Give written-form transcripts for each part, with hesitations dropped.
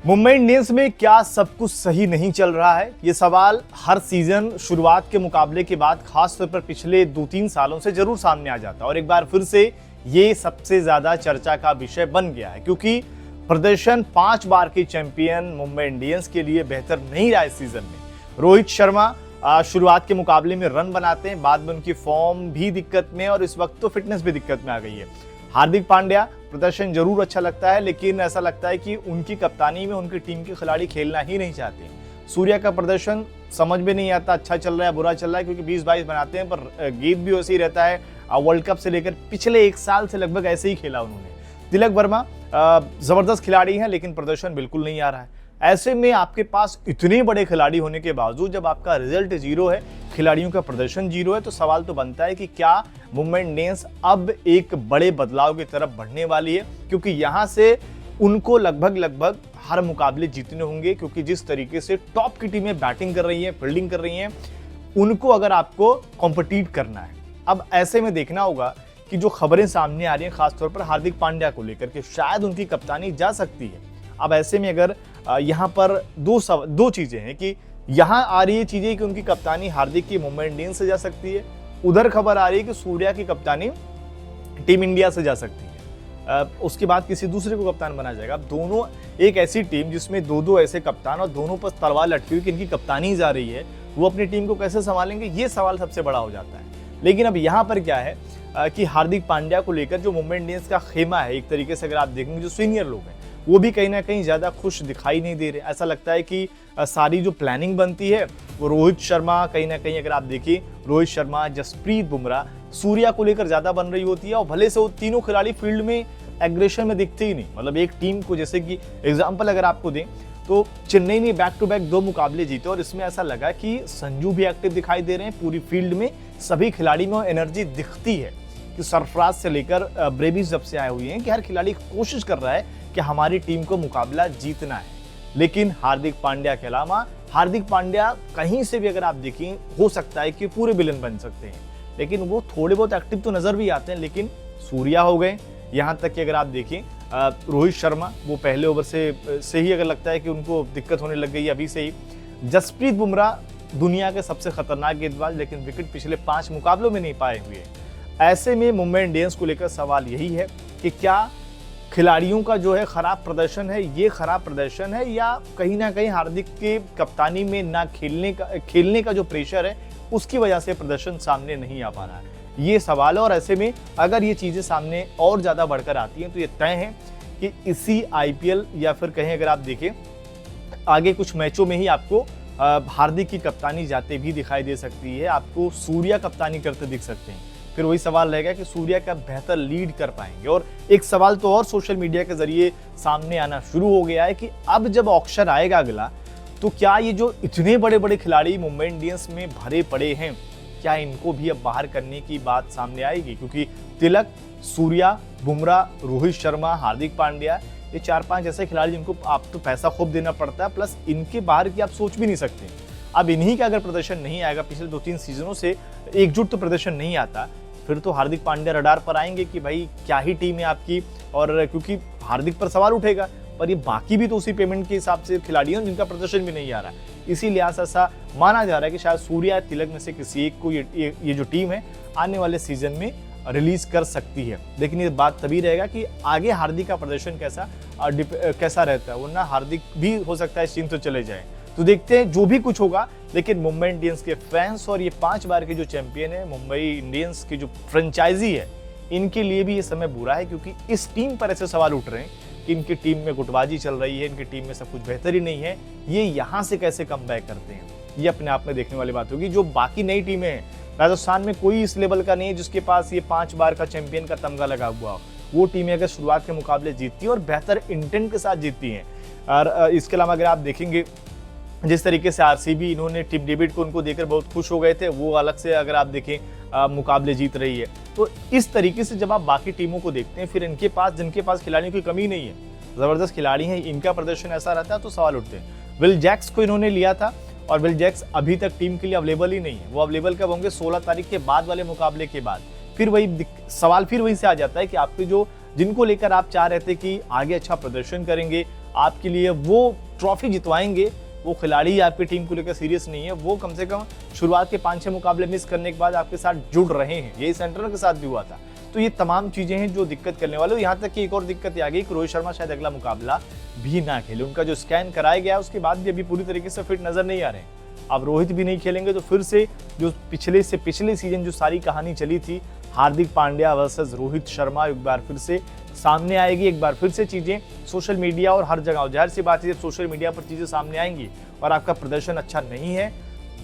Mumbai Indians में क्या सब कुछ सही नहीं चल रहा है? ये सवाल हर सीजन शुरुआत के मुकाबले के बाद खासतौर पर पिछले 2-3 सालों से जरूर सामने आ जाता है और एक बार फिर से ये सबसे ज्यादा चर्चा का विषय बन गया है क्योंकि प्रदर्शन 5 बार के चैंपियन मुंबई इंडियंस के लिए बेहतर नहीं रहा इस सीजन में। रोहित शर्मा शुरुआत के मुकाबले में रन बनाते हैं, बाद में उनकी फॉर्म भी दिक्कत में और इस वक्त तो फिटनेस भी दिक्कत में आ गई है। हार्दिक पांड्या प्रदर्शन जरूर अच्छा लगता है, लेकिन ऐसा लगता है कि उनकी कप्तानी में उनकी टीम के खिलाड़ी खेलना ही नहीं चाहते। सूर्या का प्रदर्शन समझ में नहीं आता अच्छा चल रहा है बुरा चल रहा है, क्योंकि 20-22 बनाते हैं पर गेंद भी वैसे ही रहता है। वर्ल्ड कप से लेकर पिछले 1 साल से लगभग ऐसे ही खेला उन्होंने। तिलक वर्मा जबरदस्त खिलाड़ी हैं, लेकिन प्रदर्शन बिल्कुल नहीं आ रहा है। ऐसे में आपके पास इतने बड़े खिलाड़ी होने के बावजूद जब आपका रिजल्ट जीरो है, खिलाड़ियों का प्रदर्शन जीरो है, तो सवाल तो बनता है कि क्या मुंबई इंडियंस अब एक बड़े बदलाव की तरफ बढ़ने वाली है, क्योंकि यहां से उनको लगभग हर मुकाबले जीतने होंगे, क्योंकि जिस तरीके से टॉप की टीमें बैटिंग कर रही हैं, फील्डिंग कर रही हैं, उनको अगर आपको कॉम्पिटिट करना है। अब ऐसे में देखना होगा कि जो खबरें सामने आ रही हैं खासतौर पर हार्दिक पांड्या को लेकर के शायद उनकी कप्तानी जा सकती है। अब ऐसे में अगर यहाँ पर दो चीजें हैं कि यहाँ आ रही है चीजें कि उनकी कप्तानी हार्दिक की मुंबई इंडियंस से जा सकती है, उधर खबर आ रही है कि सूर्या की कप्तानी टीम इंडिया से जा सकती है, उसके बाद किसी दूसरे को कप्तान बना जाएगा। अब दोनों एक ऐसी टीम जिसमें दो ऐसे कप्तान और दोनों पर तलवार लटकी हुई कि इनकी कप्तानी जा रही है, वो अपनी टीम को कैसे संभालेंगे, ये सवाल सबसे बड़ा हो जाता है। लेकिन अब यहाँ पर क्या है कि हार्दिक पांड्या को लेकर जो मुंबई इंडियंस का खेमा है, एक तरीके से अगर आप देखेंगे जो सीनियर लोग हैं वो भी कहीं ना कहीं ज्यादा खुश दिखाई नहीं दे रहे। ऐसा लगता है कि सारी जो प्लानिंग बनती है वो रोहित शर्मा, कहीं ना कहीं अगर आप देखिए रोहित शर्मा, जसप्रीत बुमराह, सूर्या को लेकर ज्यादा बन रही होती है। और भले से वो तीनों खिलाड़ी फील्ड में एग्रेशन में दिखते ही नहीं। मतलब एक टीम को, जैसे कि एग्जाम्पल अगर आपको दें तो चेन्नई ने बैक टू बैक 2 मुकाबले जीते और इसमें ऐसा लगा कि संजू भी एक्टिव दिखाई दे रहे हैं, पूरी फील्ड में सभी खिलाड़ी में एनर्जी दिखती है कि सरफराज से लेकर ब्रेविस जब से आए हुए हैं कि हर खिलाड़ी कोशिश कर रहा है कि हमारी टीम को मुकाबला जीतना है। लेकिन हार्दिक पांड्या के अलावा हार्दिक पांड्या कहीं से भी अगर आप देखें हो सकता है कि पूरे विलन बन सकते हैं, लेकिन वो थोड़े बहुत एक्टिव तो नजर भी आते हैं। लेकिन सूर्या हो गए, यहाँ तक कि अगर आप देखें रोहित शर्मा वो पहले ओवर से ही अगर लगता है कि उनको दिक्कत होने लग गई अभी से ही। जसप्रीत बुमराह दुनिया के सबसे खतरनाक गेंदबाज, लेकिन विकेट पिछले 5 मुकाबलों में नहीं पाए हुए। ऐसे में मुंबई इंडियंस को लेकर सवाल यही है कि क्या खिलाड़ियों का जो है खराब प्रदर्शन है, ये खराब प्रदर्शन है, या कहीं ना कहीं हार्दिक के कप्तानी में ना खेलने का जो प्रेशर है उसकी वजह से प्रदर्शन सामने नहीं आ पा रहा है, ये सवाल है। और ऐसे में अगर ये चीजें सामने और ज्यादा बढ़कर आती हैं तो ये तय है कि इसी आईपीएल या फिर कहीं अगर आप देखें आगे कुछ मैचों में ही आपको हार्दिक की कप्तानी जाते भी दिखाई दे सकती है, आपको सूर्या कप्तानी करते दिख सकते हैं। फिर वही सवाल रहेगा कि सूर्या का बेहतर लीड कर पाएंगे। और एक सवाल तो और सोशल मीडिया के जरिए सामने आना शुरू हो गया है कि अब जब ऑक्शन आएगा अगला, तो क्या ये जो इतने बड़े बड़े खिलाड़ी मुंबई इंडियंस में भरे पड़े हैं, क्या इनको भी अब बाहर करने की बात सामने आएगी? क्योंकि तिलक, सूर्या, बुमराह, रोहित शर्मा, हार्दिक पांड्या, ये 4-5 ऐसे खिलाड़ी जिनको आप तो पैसा खूब देना पड़ता है, प्लस इनके बाहर की आप सोच भी नहीं सकते। अब इन्हीं का अगर प्रदर्शन नहीं आएगा, पिछले 2-3 सीजनों से एकजुट तो प्रदर्शन नहीं आता, फिर तो हार्दिक पांड्या रडार पर आएंगे कि भाई क्या ही टीम है आपकी। और क्योंकि हार्दिक पर सवाल उठेगा, पर ये बाकी भी तो उसी पेमेंट के हिसाब से खिलाड़ी हैं जिनका प्रदर्शन भी नहीं आ रहा है। इसी लिहाज से ऐसा माना जा रहा है कि शायद सूर्या या तिलक में से किसी एक को ये जो टीम है आने वाले सीजन में रिलीज कर सकती है। लेकिन ये बात तभी रहेगा कि आगे हार्दिक का प्रदर्शन कैसा रहता है, वरना हार्दिक भी हो सकता है इस टीम से चले जाए। तो देखते हैं जो भी कुछ होगा। लेकिन मुंबई इंडियंस के फैंस और ये 5 बार के जो चैंपियन है मुंबई इंडियंस की जो फ्रेंचाइजी है, इनके लिए भी ये समय बुरा है, क्योंकि इस टीम पर ऐसे सवाल उठ रहे हैं कि इनकी टीम में गुटबाजी चल रही है, इनकी टीम में सब कुछ बेहतर ही नहीं है, ये यहाँ से कैसे कम बैक करते हैं, ये अपने आप में देखने वाली बात होगी। जो बाकी नई टीमें हैं, राजस्थान में कोई इस लेवल का नहीं है जिसके पास ये 5 बार का चैंपियन का तमगा लगा हुआ हो। वो टीमें अगर शुरुआत के मुकाबले जीतती है और बेहतर इंटेंट के साथ जीतती हैं। और इसके अलावा अगर आप देखेंगे जिस तरीके से आरसीबी, इन्होंने टिम डेविड को उनको देकर बहुत खुश हो गए थे, वो अलग से अगर आप देखें मुकाबले जीत रही है। तो इस तरीके से जब आप बाकी टीमों को देखते हैं, फिर इनके पास जिनके पास खिलाड़ियों की कमी नहीं है, जबरदस्त खिलाड़ी हैं, इनका प्रदर्शन ऐसा रहता है तो सवाल उठते हैं। विल जैक्स को इन्होंने लिया था और विल जैक्स अभी तक टीम के लिए अवेलेबल ही नहीं है। वो अवेलेबल कब होंगे? 16 तारीख के बाद वाले मुकाबले के बाद। फिर वही सवाल फिर वही से आ जाता है कि आपके जो जिनको लेकर आप चाह रहे थे कि आगे अच्छा प्रदर्शन करेंगे, आपके लिए वो ट्रॉफी जितवाएंगे, वो खिलाड़ी आपकी टीम को लेकर सीरियस नहीं है, वो कम से कम शुरुआत के 5-6 मुकाबले मिस करने के बाद आपके साथ जुड़ रहे हैं। यही सेंटनर के साथ भी हुआ था। तो ये तमाम चीजें हैं जो दिक्कत करने वाले। यहाँ तक कि एक और दिक्कत आ गई कि रोहित शर्मा शायद अगला मुकाबला भी ना खेले। उनका जो स्कैन कराया गया उसके बाद भी अभी पूरी तरीके से फिट नजर नहीं आ रहे हैं। अब रोहित भी नहीं खेलेंगे तो फिर से जो पिछले सीजन जो सारी कहानी चली थी, हार्दिक पांड्या वर्सेस रोहित शर्मा, एक बार फिर से सामने आएगी। एक बार फिर से चीजें सोशल मीडिया और हर जगह, जाहिर सी बात है जब सोशल मीडिया पर चीजें सामने आएंगी और आपका प्रदर्शन अच्छा नहीं है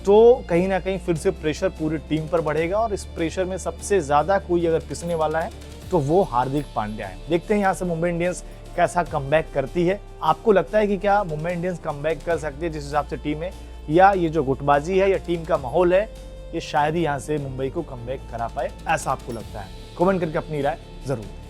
तो कहीं ना कहीं फिर से प्रेशर पूरी टीम पर बढ़ेगा। और इस प्रेशर में सबसे ज्यादा कोई अगर पिसने वाला है तो वो हार्दिक पांड्या है। देखते हैं यहाँ से मुंबई इंडियंस कैसा कमबैक करती है। आपको लगता है कि क्या मुंबई इंडियंस कमबैक कर सकती है जिस हिसाब से टीम है, या ये जो गुटबाजी है या टीम का माहौल है ये शायद ही यहाँ से मुंबई को कमबैक करा पाए, ऐसा आपको लगता है? कमेंट करके अपनी राय जरूर।